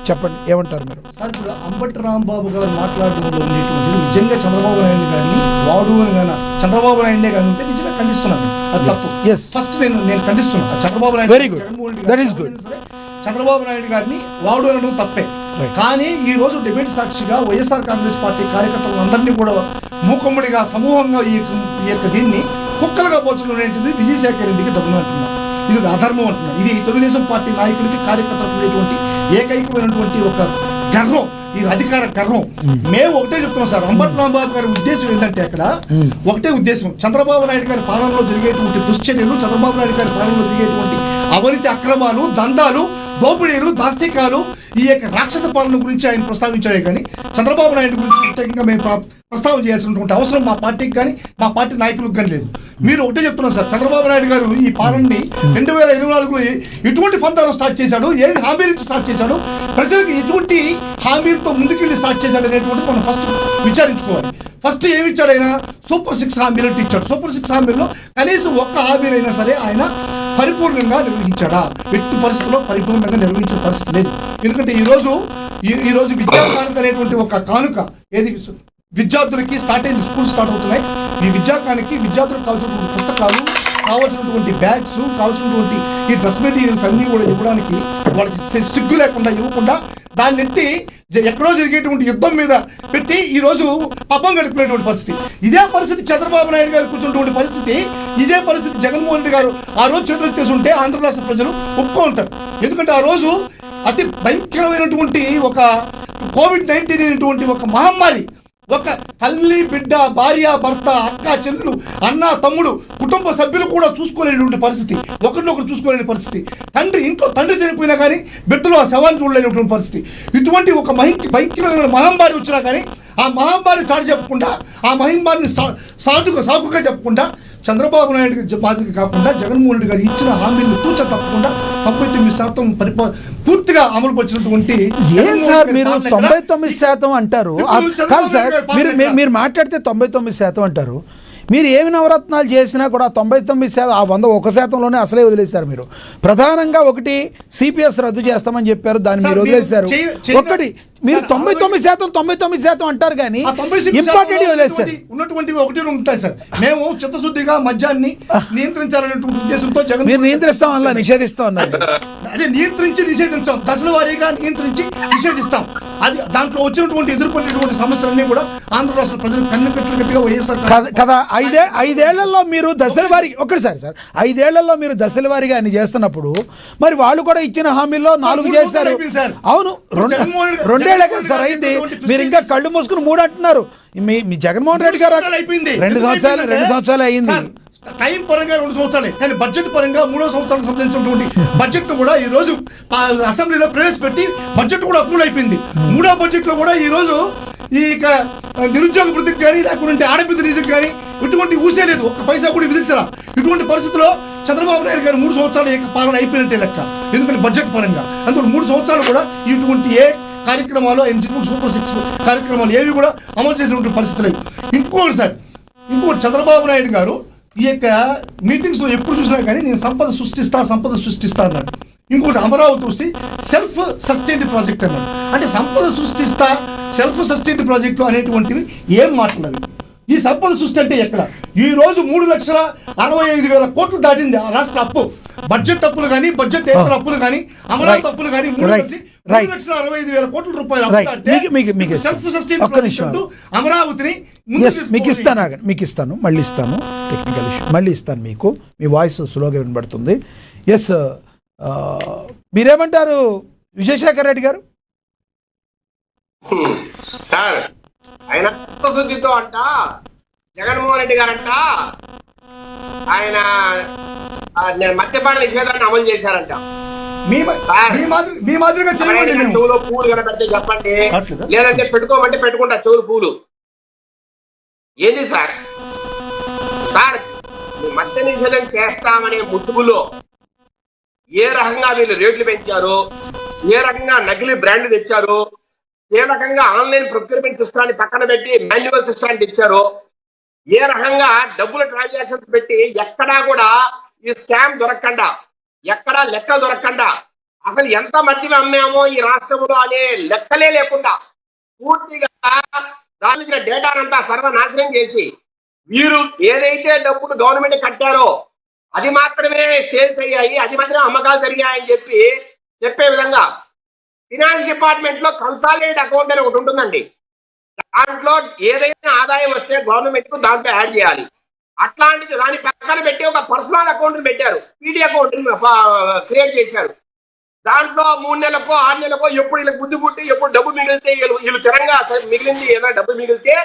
చెప్పండి, ఏమంటారు మీరు? సార్, ఇప్పుడు అంబటి రాంబాబు గారు మాట్లాడడంలో ఉండేటువంటి నిజంగా చంద్రబాబు నాయుడు గారిని వాడు అని కానీ చంద్రబాబు నాయుడే కానీ ఉంటే నిజంగా ఖండిస్తున్నాను. అది తప్పు. Yes. ఫస్ట్ నేను ఖండిస్తున్నాను Chandrababu Naidu. Very good. Jaganmohan Reddy That is గారు good. సరే, చంద్రబాబు నాయుడు గారిని వాడు అనడం తప్పే. Right. కానీ ఈ రోజు డిబేట్ సాక్షిగా వైఎస్ఆర్ కాంగ్రెస్ పార్టీ కార్యకర్తలు అందరినీ కూడా మూకుమ్మడిగా సమూహంగా ఈ యొక్క దీన్ని కుక్కలుగా పోల్చడం విజయశేఖర్ రెడ్డికి తగ్గున అంటున్నారు. ఇది అధర్మం అంటున్నారు. ఇది తెలుగుదేశం పార్టీ నాయకులకి కార్యకర్తలకు ఉండేటువంటి ఏకైకమైనటువంటి ఒక గర్వం, ఈ అధికార గర్వం. మేము ఒకటే చెప్తున్నాం సార్, అంబటి రాంబాబు గారి ఉద్దేశం ఏంటంటే అక్కడ ఒకటే ఉద్దేశం, చంద్రబాబు నాయుడు గారి పాలనలో జరిగేటువంటి దుశ్చర్యలు, చంద్రబాబు నాయుడు గారి పాలనలో జరిగేటువంటి అవినీతి అక్రమాలు, దందాలు, దోపిడీలు, దాస్తికాలు, ఈ యొక్క రాక్షస పాలన గురించి ఆయన ప్రస్తావించాడే కానీ చంద్రబాబు నాయుడు గురించి ప్రత్యేకంగా మేము ప్రస్తావన చేయాల్సినటువంటి అవసరం మా పార్టీకి కానీ మా పార్టీ నాయకులకు కానీ లేదు. మీరు ఒకటే చెప్తున్నారు సార్, చంద్రబాబు నాయుడు గారు ఈ పాలనని 2024లో ఎటువంటి ఫందాలు స్టార్ట్ చేశాడు, ఏమి హామీలు స్టార్ట్ చేశాడు, ప్రజలకు ఎటువంటి హామీలతో ముందుకెళ్ళి స్టార్ట్ చేశాడు అనేటువంటిది మనం ఫస్ట్ విచారించుకోవాలి. ఫస్ట్ ఏమి ఇచ్చాడు ఆయన? సూపర్ 6 హామీలు ఇచ్చాడు. సూపర్ 6 హామీల్లో కనీసం ఒక్క హామీలైనా సరే ఆయన పరిపూర్ణంగా నిర్వహించాడా? ఎట్టి పరిస్థితుల్లో పరిపూర్ణంగా నిర్వహించిన పరిస్థితి లేదు. ఎందుకంటే ఈరోజు విద్యా కానుక అనేటువంటి ఒక కానుక ఏది విద్యార్థులకి స్టార్ట్ అయింది, స్కూల్ స్టార్ట్ అవుతున్నాయి. ఈ విద్యాకానికి విద్యార్థులకు కావాల్సినటువంటి పుస్తకాలు, కావాల్సినటువంటి బ్యాగ్స్, కావాల్సినటువంటి ఈ డ్రెస్ మెటీరియల్స్ అన్నీ కూడా ఇవ్వడానికి వాళ్ళకి సిగ్గు లేకుండా ఇవ్వకుండా దాన్ని ఎత్తి ఎక్కడో జరిగేటువంటి యుద్ధం మీద పెట్టి ఈ రోజు పాపం గడిపినటువంటి పరిస్థితి. ఇదే పరిస్థితి చంద్రబాబు నాయుడు గారు కూర్చున్నటువంటి పరిస్థితి, ఇదే పరిస్థితి జగన్మోహన్ రెడ్డి గారు ఆ రోజు చేతులు చేసి ఉంటే ఆంధ్ర రాష్ట్ర ప్రజలు ఒప్పుకుంటారు. ఎందుకంటే ఆ రోజు అతి భయంకరమైనటువంటి ఒక COVID-19 అనేటువంటి ఒక మహమ్మారి, ఒక తల్లి బిడ్డ, భార్య భర్త, అక్క చెల్లెలు, అన్న తమ్ముడు, కుటుంబ సభ్యులు కూడా చూసుకోలేనటువంటి పరిస్థితి, ఒకరినొకరు చూసుకోలేని పరిస్థితి, ఇంట్లో తండ్రి చనిపోయినా కానీ బిడ్డలు ఆ శవాన్ని చూడలేనటువంటి పరిస్థితి. ఇటువంటి ఒక భయంకరమైన మహమ్మారి వచ్చినా కానీ ఆ మహమ్మారి చాటు చెప్పకుండా, ఆ మహమ్మారిని సాకుగా చెప్పకుండా, చంద్రబాబు నాయుడు మాదిరిగా కాకుండా జగన్మోహన్ రెడ్డి గారు ఇచ్చిన హామీలను తూచ తప్పకుండా 99% పూర్తిగా అమలు పరిచినటువంటి. ఏం సార్ మీరు 99% అంటారు? కాదు సార్, మీరు మాట్లాడితే 99% అంటారు. మీరు ఏమి నవరత్నాలు చేసినా కూడా 99%, ఆ 101%లోనే అసలే వదిలేశారు. మీరు ప్రధానంగా ఒకటి సిపిఎస్ రద్దు చేస్తామని చెప్పారు, దాన్ని మీరు వదిలేశారు. ఒకటి మీరు 99% అంటారు కానీ ఇంపార్టెంట్ వదిలేశారు. ఉన్నటువంటి ఒకటి ఉంటాయి సార్. మేము చిత్తశుద్ధిగా మద్యాన్ని నియంత్రించాలనేటువంటి ఉద్దేశంతో జగన్ మీరు నియంత్రిస్తాం అలా నిషేధిస్తాం అన్నారు. అదే నియంత్రించాం, దశల వారీగా నియంత్రించి నిషేధిస్తాం. అది దాంట్లో వచ్చినటువంటి ఎదుర్కొనేటువంటి సమస్యలన్నీ కూడా ఆంధ్ర రాష్ట్ర ప్రజలు కన్నుకట్టుగా వైఎస్ఆర్ కదా. ఐదేళ్లలో మీరు దశల వారి ఒక్కసారి సార్ 5 ఏళ్లలో మీరు దశల వారీగా అన్ని చేస్తున్నప్పుడు మరి వాళ్ళు కూడా ఇచ్చిన హామీల్లో 4 చేశారు. అవును, 2 ఏళ్లే కదా సార్ అయింది. మీరు ఇంకా కళ్ళు మూసుకుని 3 అంటున్నారు. మీ జగన్మోహన్ రెడ్డి గారు 2 సంవత్సరాలు అయింది. టైం పరంగా 2 సంవత్సరాలే, కానీ బడ్జెట్ పరంగా 3వ సంవత్సరానికి సంబంధించినటువంటి బడ్జెట్ ను కూడా ఈ రోజు అసెంబ్లీలో ప్రవేశపెట్టి బడ్జెట్ కూడా అప్రూవ్ అయిపోయింది. 3వ బడ్జెట్ లో కూడా ఈ రోజు ఈ నిరుద్యోగ వృద్ధికి కానీ లేకుంటే ఆడపిల్ల నిధికి కానీ ఇటువంటి ఊసే లేదు, ఒక్క పైసా కూడా విధించాల. ఇటువంటి పరిస్థితుల్లో చంద్రబాబు నాయుడు గారు 3 సంవత్సరాలు పాలన అయిపోయినట్టే లెక్క. ఎందుకంటే బడ్జెట్ పరంగా అందులో 3 సంవత్సరాలు కూడా ఇటువంటి ఏ కార్యక్రమాలు సూపర్ 6 కార్యక్రమాలు ఏవి కూడా అమలు చేసినటువంటి పరిస్థితి లేదు. ఇంకోటి చంద్రబాబు నాయుడు గారు ఈ యొక్క మీటింగ్స్ లో ఎప్పుడు చూసినా కానీ నేను సంపద సృష్టిస్తా అన్నాడు. ఇంకోటి అమరావతి వస్తే సెల్ఫ్ సస్టైన్డ్ ప్రాజెక్ట్ అన్నాడు. అంటే సంపద సృష్టిస్తా, సెల్ఫ్ సస్టైన్డ్ ప్రాజెక్టు అనేటువంటివి ఏం మాట్లాడాలి? ఈ సంపద సృష్టి అంటే ఎక్కడ? ఈ రోజు 3,65,000 కోట్లు దాటింది ఆ రాష్ట్ర అప్పు. బడ్జెట్ అప్పులు కానీ, బడ్జెట్ ఏతర అప్పులు కానీ, అమరావతి అప్పులు కానీ 3,65,000 కోట్ల రూపాయలు సెల్ఫ్ సస్టైన్ ప్రాజెక్టు అమరావతిని మీకు ఇస్తాను మళ్ళీ ఇస్తాను. టెక్నికల్ ఇష్యూ మళ్ళీ ఇస్తాను మీకు. మీ వాయిస్ స్లోగా వినబడుతుంది. ఎస్, మీరేమంటారు విజయశేఖర్ రెడ్డి గారు? సార్ ఆయన చిత్తశుద్ధితో అంట జగన్మోహన్ రెడ్డి గారంట ఆయన మద్యపాన నిషేధాన్ని అమలు చేశారంట. మీ మాదిరిగా చేయండి. మేము చెవులో పూలు కనబెడితే చెప్పండి, కాదు. లేదంటే పెట్టుకోమంటే పెట్టుకుంటా చెవులు పూలు. ఏంది సార్ సార్ మద్య నిషేధం చేస్తామనే ముసుగులో ఏ రకంగా వీళ్ళు రేట్లు పెంచారు, ఏ రకంగా నకిలీ బ్రాండ్ తెచ్చారు, ఏ రకంగా ఆన్లైన్ ప్రొక్యూర్మెంట్ సిస్టాన్ని పక్కన పెట్టి మాన్యువల్ సిస్టాన్ని తెచ్చారు, ఏ రకంగా డబ్బుల ట్రాన్సాక్షన్స్ పెట్టి ఎక్కడా కూడా ఈ స్కామ్ దొరకకుండా, ఎక్కడా లెక్కలు దొరకకుండా, అసలు ఎంత మద్యం అమ్మామో ఈ రాష్ట్రంలో అనే లెక్కలే లేకుండా పూర్తిగా దాని డేటానంతా సర్వనాశనం చేసి వీరు ఏదైతే డబ్బులు గవర్నమెంట్ కట్టారో అది మాత్రమే సేల్స్ అయ్యాయి, అది మాత్రమే అమ్మకాలు జరిగాయని చెప్పే విధంగా ఫినాన్స్ డిపార్ట్మెంట్ లో కన్సాలిడేట్ అకౌంట్ అని ఒకటి ఉంటుందండి. దాంట్లో ఏదైనా ఆదాయం వస్తే గవర్నమెంట్ కు దాంట్లో యాడ్ చేయాలి. అట్లాంటిది దాని పక్కన పెట్టి ఒక పర్సనల్ అకౌంట్ పెట్టారు, పీడీ అకౌంట్ క్రియేట్ చేశారు. దాంట్లో 3 నెలలకో 6 నెలలకో ఎప్పుడు వీళ్ళకి బుద్ధి పుట్టి ఎప్పుడు డబ్బు మిగిలితే వీళ్ళు తిరంగా మిగిలింది ఏదైనా డబ్బు మిగిలితే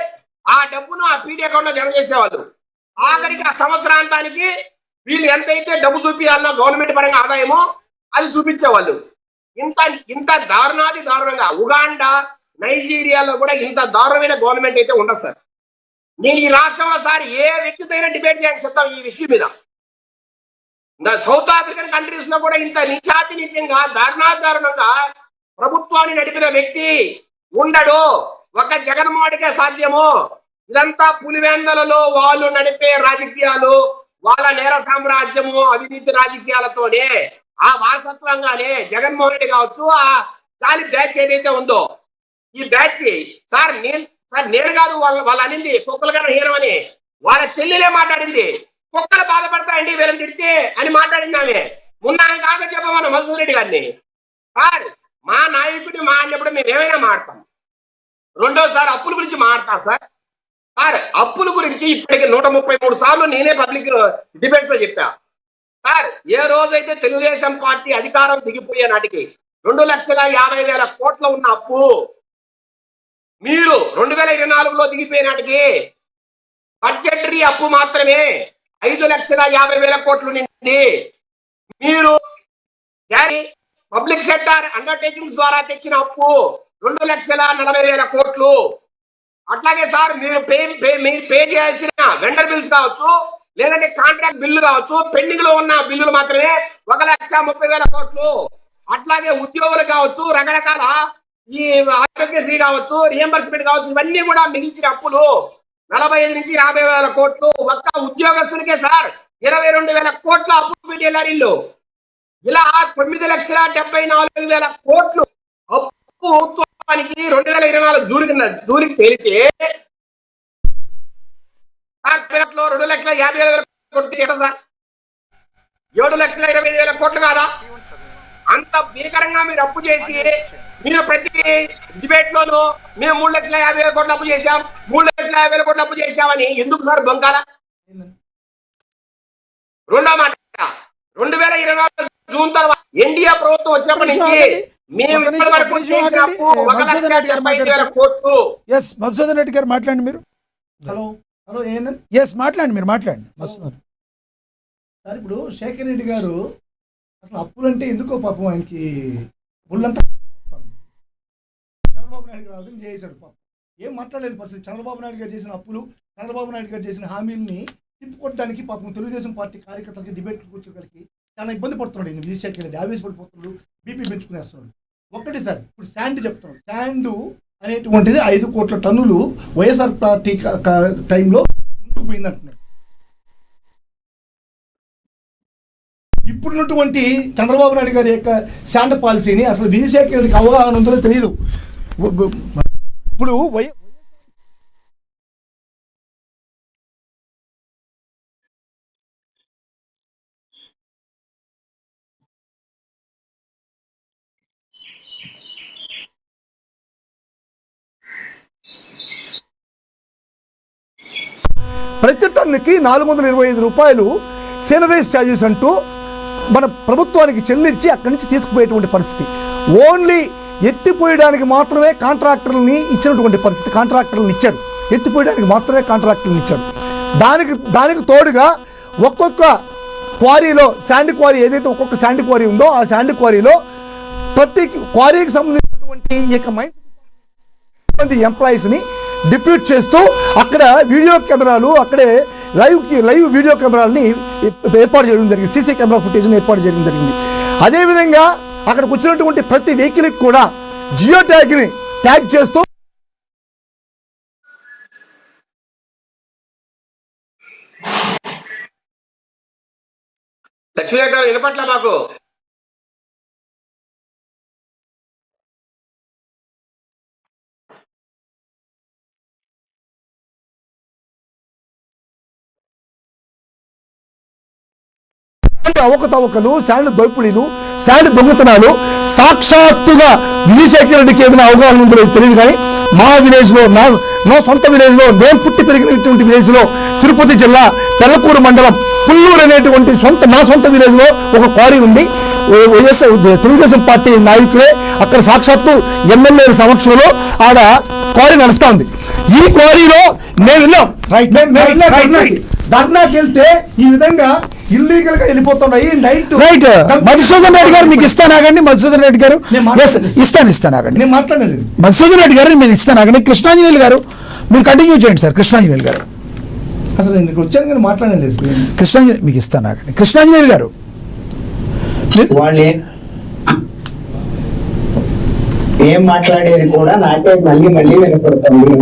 ఆ డబ్బును ఆ పీడీ అకౌంట్ లో జమ చేసేవాళ్ళు. ఆఖరికి ఆ సంవత్సరాంతానికి వీళ్ళు ఎంతైతే డబ్బు చూపించాలన్నా గవర్నమెంట్ పరంగా ఆదాయమో అది చూపించేవాళ్ళు. ఇంత దారుణంగా ఉగాండా, నైజీరియాలో కూడా ఇంత దారుణమైన గవర్నమెంట్ అయితే ఉండదు సార్. నేను ఈ రాష్ట్రంలో సార్ ఏ వ్యక్తితో డిబేట్ చేయడానికి చెప్తాం ఈ విషయం మీద. సౌత్ ఆఫ్రికన్ కంట్రీస్ లో కూడా ఇంత నీచంగా దారుణంగా ప్రభుత్వాన్ని నడిపిన వ్యక్తి ఉండడు. ఒక జగన్మోహన్కే సాధ్యము. ఇదంతా పులివెందలలో వాళ్ళు నడిపే రాజకీయాలు, వాళ్ళ నేర సామ్రాజ్యము, అవినీతి రాజకీయాలతోనే ఆ వారసత్వంగానే జగన్మోహన్ రెడ్డి కావచ్చు, ఆ దాని బ్యాచ్ ఏదైతే ఉందో ఈ బ్యాచ్ సార్ నేను కాదు వాళ్ళు అనింది కుక్కల కన్నా హీనమని. వాళ్ళ చెల్లెలే మాట్లాడింది, కుక్కలు బాధపడతాయండి వీళ్ళని తిడితే అని మాట్లాడింది ఆమె. ముందు ఆమె కాదు చెప్పమన్న మధుసూదన్ రెడ్డి గారిని. సార్ మా నాయకుడిని మాడినప్పుడు మేము ఏమైనా మాడతాం. రెండోసారి అప్పుల గురించి మాడతాం సార్. సార్ అప్పుల గురించి ఇప్పటికి 133 సార్లు నేనే పబ్లిక్ డిబేట్స్ లో చెప్పా. సార్ ఏ రోజైతే తెలుగుదేశం పార్టీ అధికారం దిగిపోయే నాటికి 2,50,000 కోట్ల ఉన్న అప్పు మీరు 2024లో దిగిపోయే నాటికి బడ్జెటరీ అప్పు మాత్రమే 5,50,000 కోట్లు నిండి మీరు పబ్లిక్ సెక్టర్ అండర్టేకింగ్స్ ద్వారా తెచ్చిన అప్పు 2,40,000 కోట్లు. అట్లాగే సార్ మీరు పే చేయాల్సిన వెండర్ బిల్స్ కావచ్చు, లేదంటే కాంట్రాక్ట్ బిల్లు కావచ్చు, పెండింగ్ లో ఉన్న బిల్లులు మాత్రమే 1,30,000 కోట్లు. అట్లాగే ఉద్యోగులు కావచ్చు, రకరకాల ఈ ఆరోగ్యశ్రీ కావచ్చు, రియంబర్స్మెంట్ కావచ్చు, ఇవన్నీ కూడా మిగిల్చిన అప్పులు 45 నుంచి 50,000 కోట్లు. ఒక్క ఉద్యోగస్తునికే సార్ 22,000 కోట్ల అప్పు పెట్టేలారు ఇల్లు. ఇలా 9,74,000 కోట్లు అప్పు 2024 జూన్కి తేలితే 2,50,000 కోట్లు సార్ 7,25,000 కోట్లు కాదా? అంత భీకరంగా మీరు అప్పు చేసి మీరు ప్రతి డిబేట్ లోనూ మేము 3,50,000 కోట్లు అప్పు చేశాం, 3,50,000 కోట్లు అప్పు చేశామని ఎందుకు సార్ బొంకాల? రెండో మాట, 2024 జూన్ తర్వాత ఎన్డీఏ ప్రభుత్వం వచ్చినప్పటి నుంచి మేము ఇప్పటి వరకు చేసిన అప్పు 1,70,000 కోట్లు. ఎస్ మధుసూదన్ రెడ్డి గారు మాట్లాడండి మీరు. హలో ఏందని ఎస్ మాట్లాడండి మీరు మాట్లాడండి మధుసూదన్. సార్ ఇప్పుడు శేఖర్ రెడ్డి గారు అసలు అప్పులంటే ఎందుకో పాపం ఆయనకి ఒళ్ళంతా చంద్రబాబు నాయుడు గారు అర్థం చేశాడు పాపం. ఏం మాట్లాడలేని పరిస్థితి. చంద్రబాబు నాయుడు గారు చేసిన అప్పులు, చంద్రబాబు నాయుడు గారు చేసిన హామీల్ని తిప్పుకోవడానికి పాపం తెలుగుదేశం పార్టీ కార్యకర్తలకి డిబేట్ కూర్చోగలిగి చాలా ఇబ్బంది పడుతున్నాడు. ఈయన విజయశేఖర్ రెడ్డి ఆవేశపడిపోతున్నాడు, బీపీ పెంచుకునేస్తున్నాడు. ఒకటి సార్ ఇప్పుడు శాండ్ చెప్తున్నాడు. శాండ్ అనేటువంటిది 5 కోట్ల టన్నులు వైఎస్ఆర్ పార్టీ టైంలో ముందుకు పోయిందంటున్నాడు. ఇప్పుడున్నటువంటి చంద్రబాబు నాయుడు గారి యొక్క శాండ్ పాలసీని అసలు విజయశేఖర్ రెడ్డికి అవగాహన ఉందో తెలియదు. ఇప్పుడు ప్రతి టన్నుకి 425 రూపాయలు సేలరీస్ ఛార్జెస్ అంటూ మన ప్రభుత్వానికి చెల్లించి అక్కడి నుంచి తీసుకుపోయేటువంటి పరిస్థితి. ఓన్లీ ఎత్తిపోయడానికి మాత్రమే కాంట్రాక్టర్ని ఇచ్చినటువంటి పరిస్థితి. కాంట్రాక్టర్లను ఇచ్చారు, ఎత్తిపోయడానికి మాత్రమే కాంట్రాక్టర్లను ఇచ్చారు. దానికి తోడుగా ఒక్కొక్క క్వారీలో శాండ్ క్వారీ ఏదైతే ఒక్కొక్క శాండ్ క్వారీ ఉందో ఆ శాండ్ క్వారీలో ప్రతి క్వారీకి సంబంధించినటువంటి ఈ యొక్క మంది ఎంప్లాయీస్ని డిప్యూట్ చేస్తూ అక్కడ వీడియో కెమెరాలు, అక్కడే లైవ్ వీడియో కెమెరాలని ఏర్పాటు చేయడం జరిగింది. సీసీ కెమెరా ఫుటేజ్ని ఏర్పాటు చేయడం జరిగింది. అదేవిధంగా అక్కడికి వచ్చినటువంటి ప్రతి వెహికల్కి కూడా జియో ట్యాగ్ చేస్తూ లక్ష్మీనాథ్ గారు వినపట్ల మాకు. అవకతవకలు, శాండ్ దోపిడీలు, శాండ్ దొంగతనాలు సాక్షాత్తుగా విజయశేఖర రెడ్డికి ఏదైనా అవగాహన ఉందో తెలియదు. కానీ మా విలేజ్లో, నా సొంత విలేజ్లో, నేను పుట్టి పెరిగినటువంటి విలేజ్లో, తిరుపతి జిల్లా పెళ్లకూరు మండలం పుల్లూరు అనేటువంటి నా సొంత విలేజ్లో ఒక క్వారీ ఉంది. తెలుగుదేశం పార్టీ నాయకులే అక్కడ సాక్షాత్తు ఎమ్మెల్యేల సమక్షంలో ఆడ క్వారీ నడుస్తా ఉంది. ఈ క్వారీలో మేము వెళ్ళాం, ధర్నాకి వెళ్తే ఈ విధంగా ఇల్లీగల్ గా వెళ్ళిపోతున్నాయి. రైట్. మధుసూదన్ రెడ్డి గారు మీకు ఇస్తానాగండి. మధుసూదన్ రెడ్డి గారు ఇస్తానాగండి. నేను మాట్లాడలేదు. మధుసూదన్ రెడ్డి గారు నేను ఇస్తానాగండి. కృష్ణాంజనేయులు గారు మీరు కంటిన్యూ చేయండి సార్. కృష్ణాంజనేయులు గారు అసలు నేను వచ్చాను కానీ మాట్లాడలేదు. కృష్ణాంజనేయులు మీకు ఇస్తానాగండి. కృష్ణాంజనేయులు గారు వాళ్ళే ఏం మాట్లాడేది కూడా నాకే మళ్ళీ వినపడుతుంది.